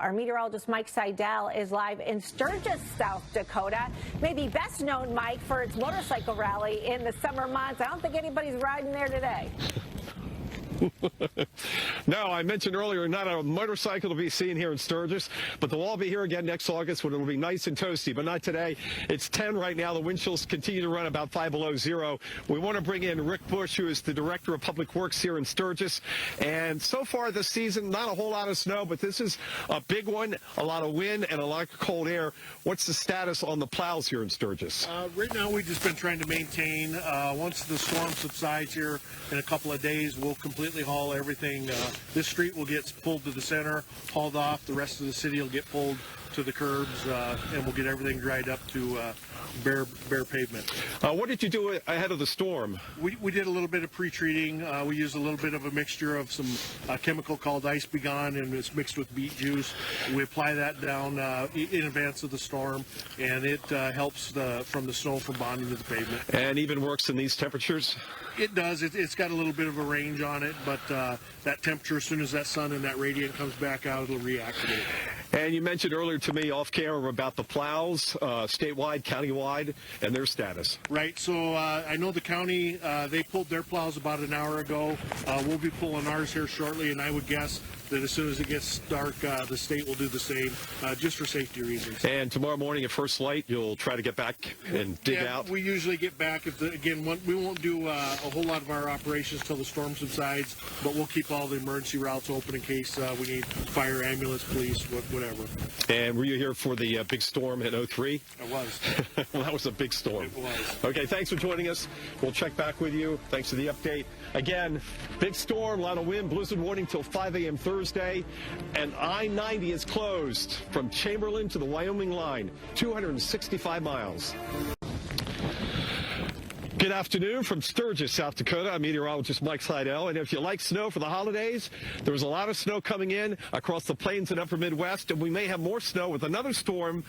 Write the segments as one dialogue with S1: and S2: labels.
S1: Our meteorologist Mike Seidel is live in Sturgis, South Dakota. Maybe best known, Mike, for its motorcycle rally in the summer months. I don't think anybody's riding there today.
S2: No, I mentioned earlier, not a motorcycle to be seen here in Sturgis, but they'll all be here again next August when it'll be nice and toasty, but not today. It's 10 right now. The wind chills continue to run about 5 below zero. We want to bring in Rick Bush, who is the Director of Public Works here in Sturgis. And so far this season, not a whole lot of snow, but this is a big one, a lot of wind and a lot of cold air. What's the status on the plows here in Sturgis?
S3: Right now, we've just been trying to maintain. Once the storm subsides here in a couple of days, we'll completely haul everything. This street will get pulled to the center, hauled off. The rest of the city will get pulled to the curbs, and we'll get everything dried up to bare pavement.
S2: What did you do ahead of the storm?
S3: We did a little bit of pre-treating. We used a little bit of a mixture of some chemical called Ice Begone, and it's mixed with beet juice. We apply that down in advance of the storm, and it helps from the snow from bonding to the pavement.
S2: And even works in these temperatures?
S3: It does. It's got a little bit of a range on it, but that temperature, as soon as that sun and that radiant comes back out, it'll reactivate.
S2: And you mentioned earlier to me off camera about the plows, statewide, countywide, and their status.
S3: Right. So I know the county, they pulled their plows about an hour ago. We'll be pulling ours here shortly, and I would guess that as soon as it gets dark, the state will do the same, just for safety reasons.
S2: And tomorrow morning at first light, you'll try to get back and dig out?
S3: We usually get back. We won't do a whole lot of our operations till the storm subsides, but we'll keep all the emergency routes open in case we need fire, ambulance, police, whatever.
S2: And were you here for the big storm in 03?
S3: I was.
S2: Well, that was a big storm.
S3: It was.
S2: Okay, thanks for joining us. We'll check back with you. Thanks for the update. Again, big storm, a lot of wind, blizzard warning till 5 a.m. Thursday, and I-90 is closed from Chamberlain to the Wyoming line, 265 miles. Good afternoon from Sturgis, South Dakota. I'm meteorologist Mike Seidel, and if you like snow for the holidays, there was a lot of snow coming in across the plains and upper Midwest, and we may have more snow with another storm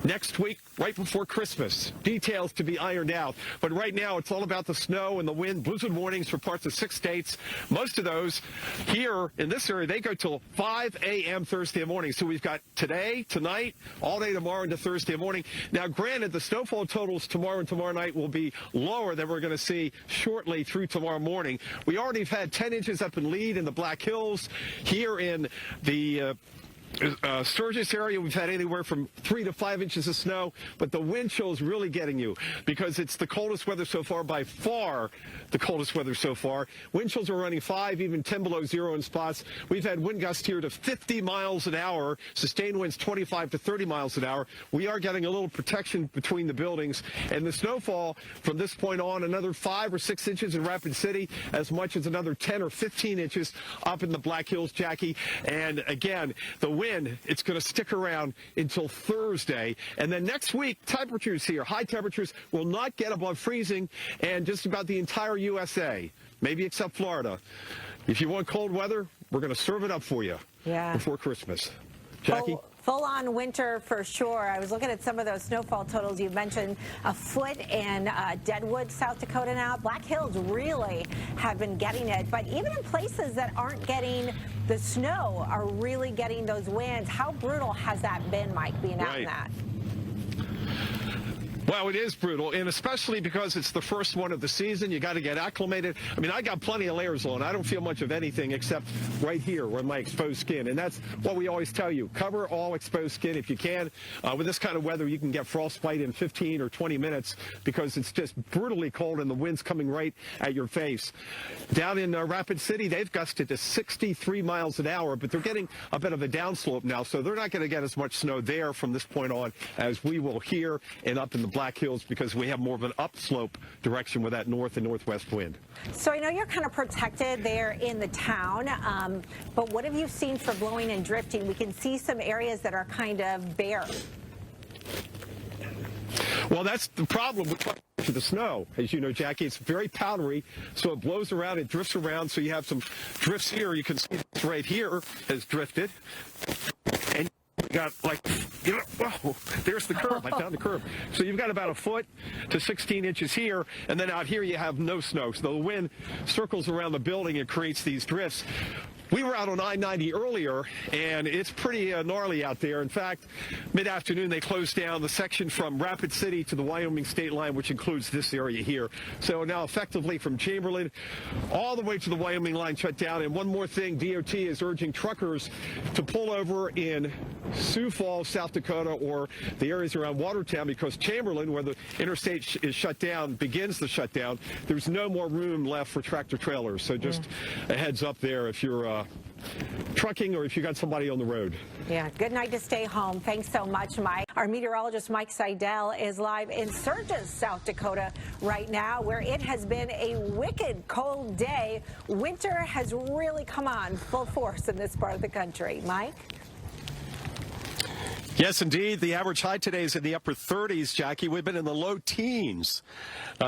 S2: next week, right before Christmas. Details to be ironed out, but right now it's all about the snow and the wind. Blizzard warnings for parts of 6 states. Most of those here in this area, they go till 5 a.m. Thursday morning. So we've got today, tonight, all day tomorrow into Thursday morning. Now, granted, the snowfall totals tomorrow and tomorrow night will be lower that we're going to see shortly through tomorrow morning. We already have had 10 inches up in Lead in the Black Hills. Here in the Sturgis area, we've had anywhere from 3 to 5 inches of snow, but the wind chill is really getting you because it's the coldest weather so far, by far the coldest weather so far. Wind chills are running 5, even 10 below zero in spots. We've had wind gusts here to 50 miles an hour, sustained winds 25 to 30 miles an hour. We are getting a little protection between the buildings, and the snowfall from this point on, another 5 or 6 inches in Rapid City, as much as another 10 or 15 inches up in the Black Hills, Jackie. And again, the wind, it's going to stick around until Thursday. And then next week, temperatures here, high temperatures will not get above freezing, and just about the entire USA, maybe except Florida. If you want cold weather, we're going to serve it up for you before Christmas. Jackie?
S1: Full-on winter for sure. I was looking at some of those snowfall totals. You mentioned a foot in Deadwood, South Dakota now. Black Hills really have been getting it. But even in places that aren't getting the snow are really getting those winds. How brutal has that been, Mike, being out in that?
S2: Well, it is brutal, and especially because it's the first one of the season. You got to get acclimated. I mean, I got plenty of layers on. I don't feel much of anything except right here where my exposed skin, and that's what we always tell you. Cover all exposed skin if you can. With this kind of weather, you can get frostbite in 15 or 20 minutes because it's just brutally cold and the wind's coming right at your face. Down in Rapid City, they've gusted to 63 miles an hour, but they're getting a bit of a downslope now, so they're not going to get as much snow there from this point on as we will here and up in the Black Hills, because we have more of an upslope direction with that north and northwest wind.
S1: So I know you're kind of protected there in the town, but what have you seen for blowing and drifting? We can see some areas that are kind of bare.
S2: Well, that's the problem with the snow. As you know, Jackie, it's very powdery, so it blows around, it drifts around, so you have some drifts here. You can see right here has drifted. And got like, you know, whoa, there's the curb. I found the curb. So you've got about a foot to 16 inches here, and then out here you have no snow. So the wind circles around the building and creates these drifts. We were out on I-90 earlier, and it's pretty gnarly out there. In fact, mid-afternoon, they closed down the section from Rapid City to the Wyoming state line, which includes this area here. So now effectively from Chamberlain all the way to the Wyoming line shut down. And one more thing, DOT is urging truckers to pull over in Sioux Falls, South Dakota, or the areas around Watertown, because Chamberlain, where the interstate is shut down, begins the shutdown. There's no more room left for tractor trailers. So just a heads up there if you're trucking or if you got somebody on the road.
S1: Yeah, good night to stay home. Thanks so much, Mike. Our meteorologist, Mike Seidel, is live in Sturgis, South Dakota right now, where it has been a wicked cold day. Winter has really come on full force in this part of the country. Mike?
S4: Yes, indeed. The average high today is in the upper 30s, Jackie. We've been in the low teens.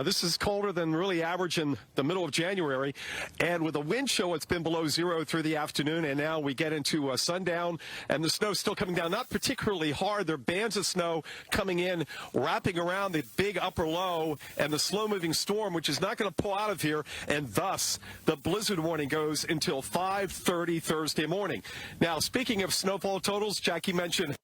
S4: This is colder than really average in the middle of January. And with a wind chill, it's been below zero through the afternoon. And now we get into sundown, and the snow's still coming down. Not particularly hard. There are bands of snow coming in, wrapping around the big upper low and the slow-moving storm, which is not going to pull out of here. And thus, the blizzard warning goes until 5:30 Thursday morning. Now, speaking of snowfall totals, Jackie mentioned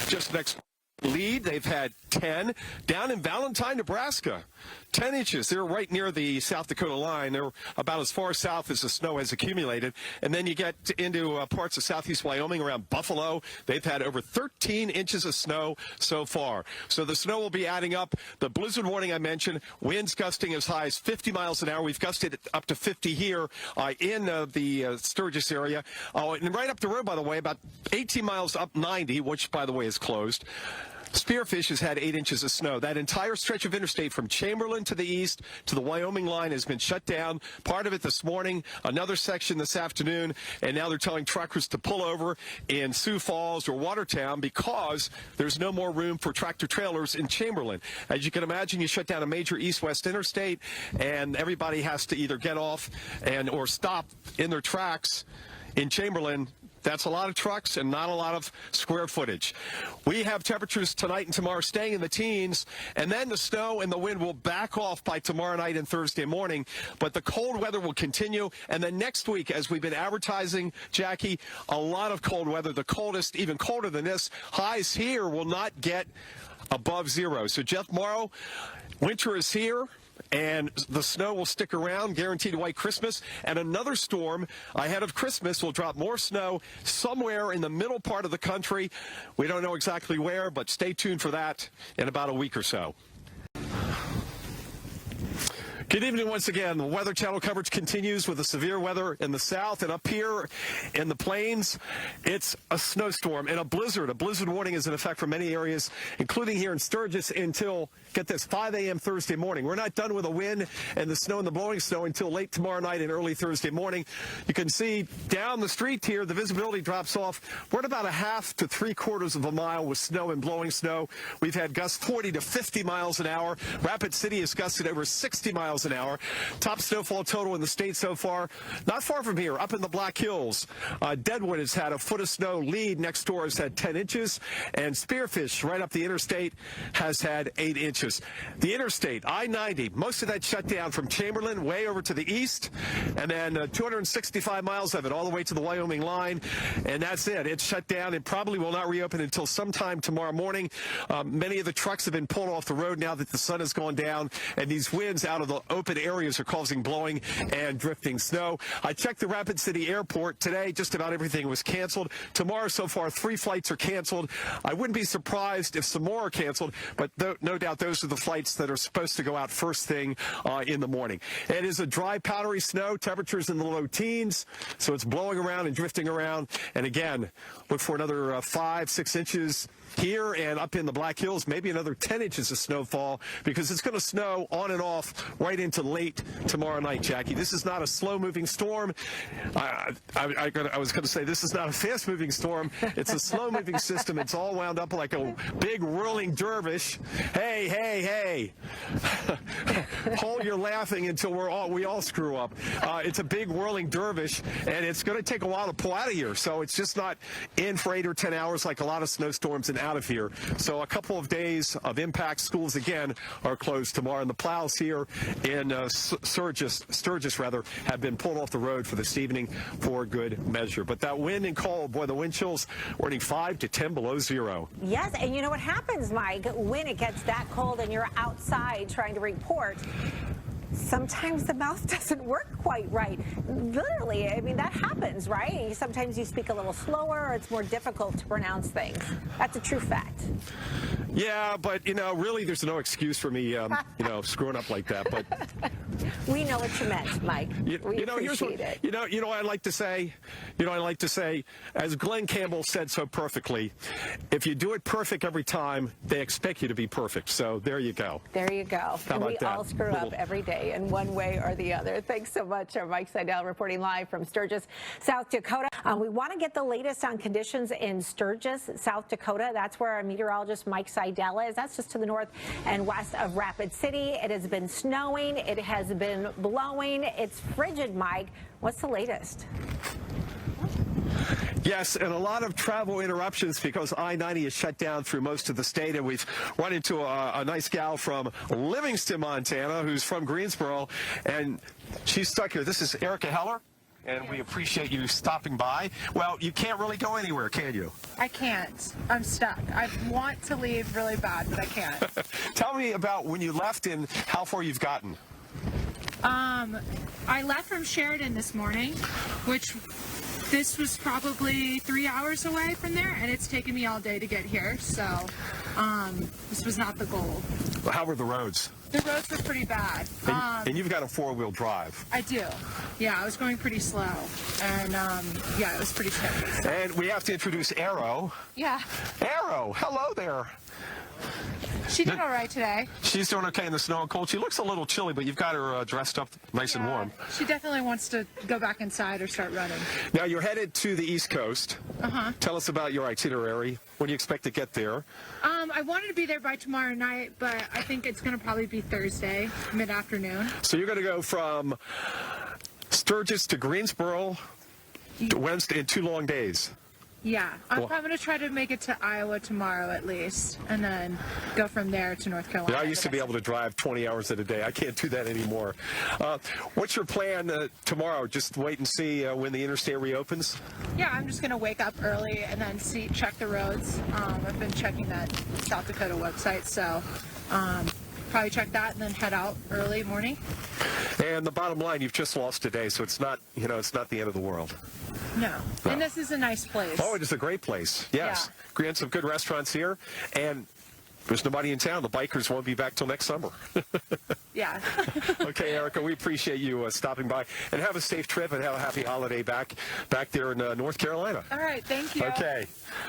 S4: just next lead. They've had 10 down in Valentine, Nebraska. 10 inches. They're right near the South Dakota line. They're about as far south as the snow has accumulated. And then you get into parts of southeast Wyoming around Buffalo. They've had over 13 inches of snow so far. So the snow will be adding up. The blizzard warning I mentioned, winds gusting as high as 50 miles an hour. We've gusted up to 50 here in the Sturgis area. And right up the road, by the way, about 18 miles up 90, which, by the way, is closed. Spearfish has had 8 inches of snow. That entire stretch of interstate from Chamberlain to the east to the Wyoming line has been shut down. Part of it this morning, another section this afternoon, and now they're telling truckers to pull over in Sioux Falls or Watertown because there's no more room for tractor trailers in Chamberlain. As you can imagine, you shut down a major east-west interstate, and everybody has to either get off or stop in their tracks in Chamberlain. That's a lot of trucks and not a lot of square footage. We have temperatures tonight and tomorrow staying in the teens, and then the snow and the wind will back off by tomorrow night and Thursday morning. But the cold weather will continue. And then next week, as we've been advertising, Jackie, a lot of cold weather. The coldest, even colder than this. Highs here will not get above zero. So, Jeff Morrow, winter is here. And the snow will stick around, guaranteed white Christmas. And another storm ahead of Christmas will drop more snow somewhere in the middle part of the country. We don't know exactly where, but stay tuned for that in about a week or so. Good evening once again. The Weather Channel coverage continues with the severe weather in the south, and up here in the plains, it's a snowstorm and a blizzard. A blizzard warning is in effect for many areas, including here in Sturgis until, get this, 5 a.m. Thursday morning. We're not done with the wind and the snow and the blowing snow until late tomorrow night and early Thursday morning. You can see down the street here, the visibility drops off. We're at about a half to 3/4 of a mile with snow and blowing snow. We've had gusts 40 to 50 miles an hour. Rapid City has gusted over 60 miles an hour. Top snowfall total in the state so far. Not far from here, up in the Black Hills. Deadwood has had a foot of snow. Lead next door has had 10 inches. And Spearfish, right up the interstate, has had 8 inches. The interstate, I-90, most of that shut down from Chamberlain way over to the east. And then 265 miles of it all the way to the Wyoming line. And that's it. It's shut down and probably will not reopen until sometime tomorrow morning. Many of the trucks have been pulled off the road now that the sun has gone down. And these winds out of the open areas are causing blowing and drifting snow. I checked the Rapid City Airport today. Just about everything was canceled. Tomorrow, so far, 3 flights are canceled. I wouldn't be surprised if some more are canceled, but no doubt those are the flights that are supposed to go out first thing in the morning. It is a dry, powdery snow. Temperatures in the low teens, so it's blowing around and drifting around. And again, look for another 5-6 inches here and up in the Black Hills, maybe another 10 inches of snowfall, because it's going to snow on and off right into late tomorrow night, Jackie. This is not a slow-moving storm. I was going to say this is not a fast-moving storm. It's a slow-moving system. It's all wound up like a big whirling dervish. Hey, hey, hey. Hold your laughing until we all screw up. It's a big whirling dervish, and it's going to take a while to pull out of here. So it's just not in for 8 or 10 hours like a lot of snowstorms and out of here. So a couple of days of impact. Schools again are closed tomorrow, and the plows here in Sturgis rather, have been pulled off the road for this evening for good measure. But that wind and cold, boy, the wind chills running 5 to 10 below zero.
S1: Yes, and you know what happens, Mike, when it gets that cold and you're outside trying to report? Sometimes the mouth doesn't work quite right. Literally, I mean, that happens, right? Sometimes you speak a little slower or it's more difficult to pronounce things. That's a true fact.
S4: Yeah, but, really there's no excuse for me, screwing up like that. But
S1: we know what you meant, Mike. We appreciate it.
S4: You know what I like to say? I like to say, as Glenn Campbell said so perfectly, if you do it perfect every time, they expect you to be perfect. So there you go.
S1: There you go.
S4: How about
S1: we
S4: that?
S1: all screw up every day in one way or the other. Thanks so much. Our Mike Seidel reporting live from Sturgis, South Dakota. We want to get the latest on conditions in Sturgis, South Dakota. That's where our meteorologist Mike Seidel is. That's just to the north and west of Rapid City. It has been snowing. It has been blowing. It's frigid, Mike. What's the latest?
S4: Yes, and a lot of travel interruptions because I-90 is shut down through most of the state, and we've run into a nice gal from Livingston, Montana, who's from Greensboro, and she's stuck here. This is Erica Heller, and we appreciate you stopping by. Well, you can't really go anywhere, can you?
S5: I can't. I'm stuck. I want to leave really bad, but I can't.
S4: Tell me about when you left and how far you've gotten.
S5: I left from Sheridan this morning, which this was probably 3 hours away from there, and it's taken me all day to get here, so this was not the goal.
S4: How were the roads?
S5: The roads were pretty bad.
S4: And you've got a four-wheel drive.
S5: I do. Yeah, I was going pretty slow, and yeah, it was pretty sketchy. So.
S4: And we have to introduce Arrow.
S5: Yeah.
S4: Arrow, hello there.
S5: She did all right today.
S4: She's doing okay in the snow and cold. She looks a little chilly, but you've got her dressed up nice and warm.
S5: She definitely wants to go back inside or start running.
S4: Now, you're headed to the East Coast.
S5: Uh-huh.
S4: Tell us about your itinerary. When do you expect to get there?
S5: I wanted to be there by tomorrow night, but I think it's going to probably be Thursday, mid-afternoon.
S4: So you're going to go from Sturgis to Greensboro to Wednesday in 2 long days.
S5: Yeah, I'm going to try to make it to Iowa tomorrow at least, and then go from there to North Carolina.
S4: Yeah, I used to be able to drive 20 hours in a day. I can't do that anymore. What's your plan tomorrow? Just wait and see when the interstate reopens?
S5: Yeah, I'm just going to wake up early and then check the roads. I've been checking that South Dakota website, so probably check that and then head out early morning.
S4: And the bottom line, you've just lost today, so it's not, it's not the end of the world.
S5: No. And this is a nice place.
S4: Oh, it is a great place. Yes. Yeah. And some good restaurants here. And there's nobody in town. The bikers won't be back till next summer.
S5: Yeah.
S4: Okay, Erica, we appreciate you stopping by. And have a safe trip and have a happy holiday back there in North Carolina.
S5: All right. Thank you.
S4: Okay.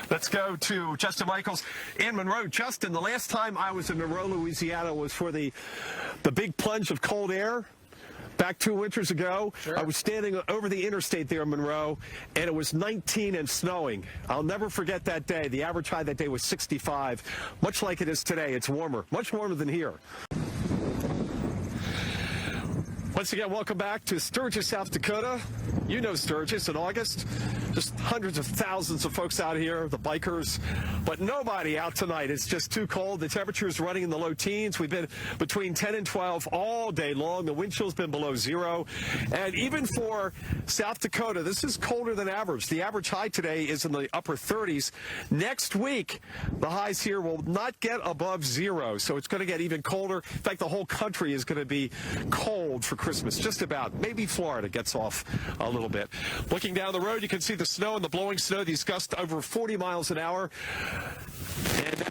S4: Let's go to Justin Michaels in Monroe. Justin, the last time I was in Monroe, Louisiana was for the big plunge of cold air. Back 2 winters ago, sure. I was standing over the interstate there in Monroe, and it was 19 and snowing. I'll never forget that day. The average high that day was 65. Much like it is today, it's warmer, much warmer than here. Once again, welcome back to Sturgis, South Dakota. You know Sturgis in August. Just hundreds of thousands of folks out here, the bikers, but nobody out tonight. It's just too cold. The temperature is running in the low teens. We've been between 10 and 12 all day long. The wind chill's been below zero. And even for South Dakota, this is colder than average. The average high today is in the upper 30s. Next week, the highs here will not get above zero, so it's going to get even colder. In fact, the whole country is going to be cold for Christmas, just about. Maybe Florida gets off a little bit. Looking down the road, you can see the snow and the blowing snow. These gusts over 40 miles an hour. And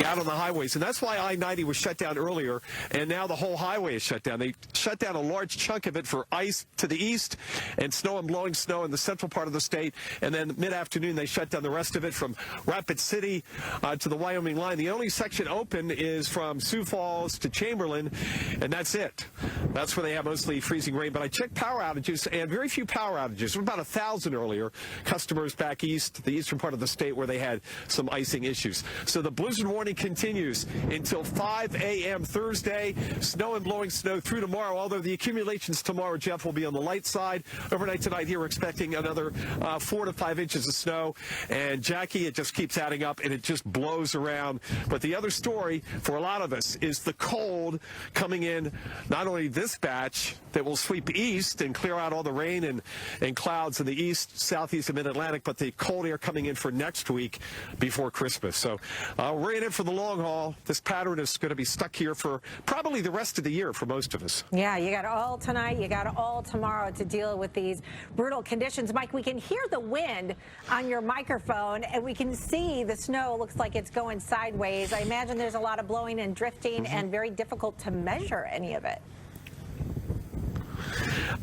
S4: out on the highways, and that's why I-90 was shut down earlier, and now the whole highway is shut down. They shut down a large chunk of it for ice to the east and snow and blowing snow in the central part of the state, and then mid-afternoon they shut down the rest of it from Rapid City to the Wyoming line. The only section open is from Sioux Falls to Chamberlain, and that's it. That's where they have mostly freezing rain, but I checked power outages, and very few power outages. There were about 1,000 earlier. Customers back east, the eastern part of the state, where they had some icing issues. So the blizzard warning warning continues until 5 a.m. Thursday. Snow and blowing snow through tomorrow, although the accumulations tomorrow, Jeff, will be on the light side. Overnight tonight here, we're expecting another 4 to 5 inches of snow. And, Jackie, it just keeps adding up, and it just blows around. But the other story for a lot of us is the cold coming in, not only this batch that will sweep east and clear out all the rain and clouds in the east, southeast, and mid-Atlantic, but the cold air coming in for next week before Christmas. So we're in it for the long haul. This pattern is going to be stuck here for probably the rest of the year for most of us.
S1: Yeah, you got all tonight, you got all tomorrow to deal with these brutal conditions. Mike, we can hear the wind on your microphone, and we can see the snow looks like it's going sideways. I imagine there's a lot of blowing and drifting and very difficult to measure any of it.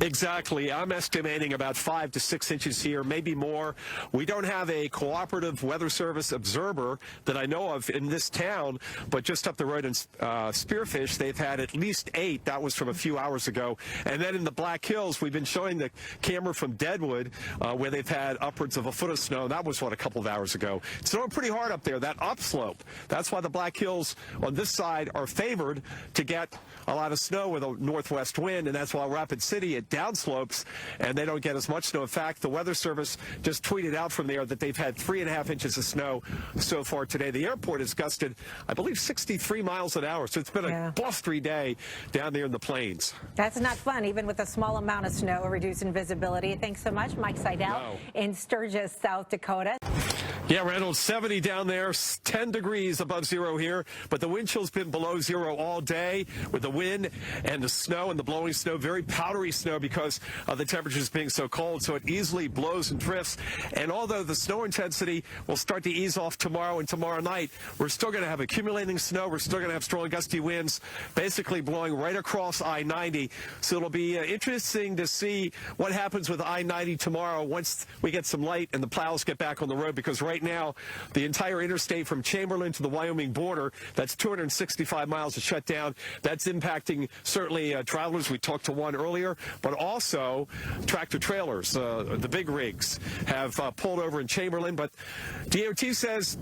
S4: Exactly. I'm estimating about 5 to 6 inches here, maybe more. We don't have a cooperative weather service observer that I know of in this town, but just up the road in Spearfish, they've had at least 8. That was from a few hours ago. And then in the Black Hills, we've been showing the camera from Deadwood, where they've had upwards of a foot of snow. That was, what, a couple of hours ago. It's snowing pretty hard up there, that upslope. That's why the Black Hills on this side are favored to get a lot of snow with a northwest wind, and that's why Rapid City at downslopes, and they don't get as much snow. In fact, the Weather Service just tweeted out from there that they've had 3.5 inches of snow so far today. The airport has gusted, I believe, 63 miles an hour, so it's been a blustery day down there in the plains.
S1: That's not fun, even with a small amount of snow, reducing visibility. Thanks so much, Mike Seidel in Sturgis, South Dakota.
S4: Yeah, Reynolds, 70 down there, 10 degrees above zero here, but the wind chill's been below zero all day with the wind and the snow and the blowing snow, very powdery snow because of the temperatures being so cold, so it easily blows and drifts. And although the snow intensity will start to ease off tomorrow and tomorrow night, we're still going to have accumulating snow. We're still going to have strong gusty winds basically blowing right across I-90. So it'll be interesting to see what happens with I-90 tomorrow once we get some light and the plows get back on the road, because right now the entire interstate from Chamberlain to the Wyoming border, that's 265 miles is shut down. That's impacting certainly travelers. We talked to one earlier, but also tractor trailers. The big rigs have pulled over in Chamberlain, but DOT says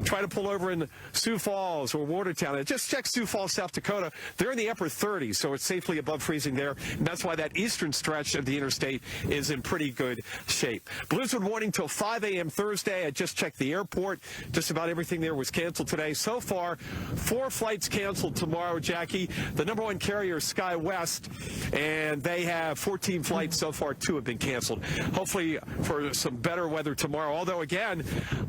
S4: try to pull over in Sioux Falls or Watertown. And just check Sioux Falls, South Dakota. They're in the upper 30s, so it's safely above freezing there. And that's why that eastern stretch of the interstate is in pretty good shape. Blizzard warning till 5 a.m. Thursday. I just checked the airport. Just about everything there was canceled today. So far, 4 flights canceled tomorrow, Jackie. The number 1 carrier is SkyWest, and they have 14 flights. So far, 2 have been canceled. Hopefully for some better weather tomorrow. Although, again,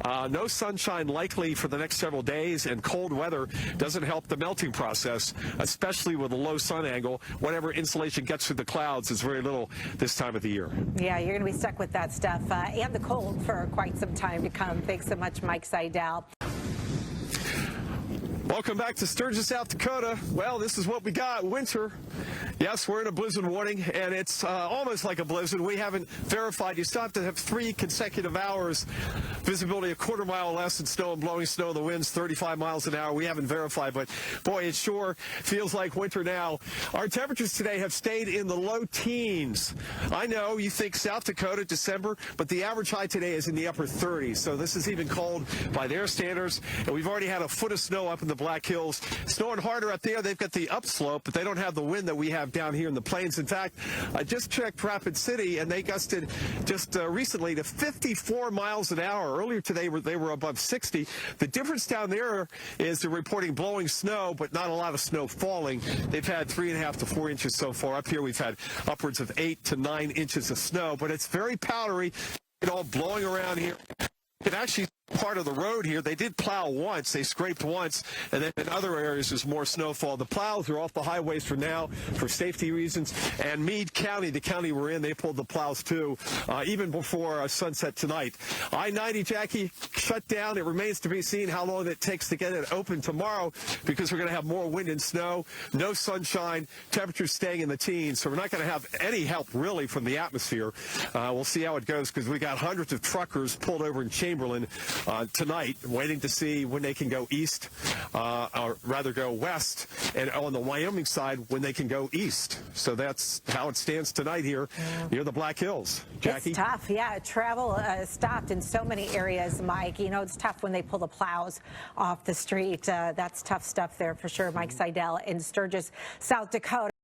S4: no sunshine likely for the next several days, and cold weather doesn't help the melting process, especially with a low sun angle. Whatever insulation gets through the clouds is very little this time of the year.
S1: Yeah, you're going to be stuck with that stuff and the cold for quite some time to come. Thanks so much, Mike Seidel.
S4: Welcome back to Sturgis, South Dakota. Well, this is what we got, winter. Yes, we're in a blizzard warning, and it's almost like a blizzard. We haven't verified. You still have to have 3 consecutive hours visibility, a quarter mile less in snow and blowing snow. The wind's 35 miles an hour. We haven't verified, but boy, it sure feels like winter now. Our temperatures today have stayed in the low teens. I know you think South Dakota, December, but the average high today is in the upper 30s. So this is even cold by their standards, and we've already had a foot of snow up in the Black Hills. Snowing harder up there. They've got the upslope, but they don't have the wind that we have down here in the plains. In fact, I just checked Rapid City, and they gusted just recently to 54 miles an hour. Earlier today, they were above 60. The difference down there is they're reporting blowing snow, but not a lot of snow falling. They've had 3.5 to 4 inches so far. Up here, we've had upwards of 8 to 9 inches of snow, but it's very powdery. It all blowing around here. It actually part of the road here. They did plow once. They scraped once, and then in other areas there's more snowfall. The plows are off the highways for now for safety reasons. And Meade County, the county we're in, they pulled the plows too, even before sunset tonight. I-90, Jackie, shut down. It remains to be seen how long it takes to get it open tomorrow, because we're going to have more wind and snow, no sunshine, temperatures staying in the teens. So we're not going to have any help really from the atmosphere. We'll see how it goes, because we got hundreds of truckers pulled over in Chamberlain tonight, waiting to see when they can go east, or rather go west, and on the Wyoming side when they can go east. So that's how it stands tonight here near the Black Hills. Jackie?
S1: It's tough, yeah. Travel stopped in so many areas, Mike. You know, it's tough when they pull the plows off the street. That's tough stuff there for sure. Mike Seidel in Sturgis, South Dakota.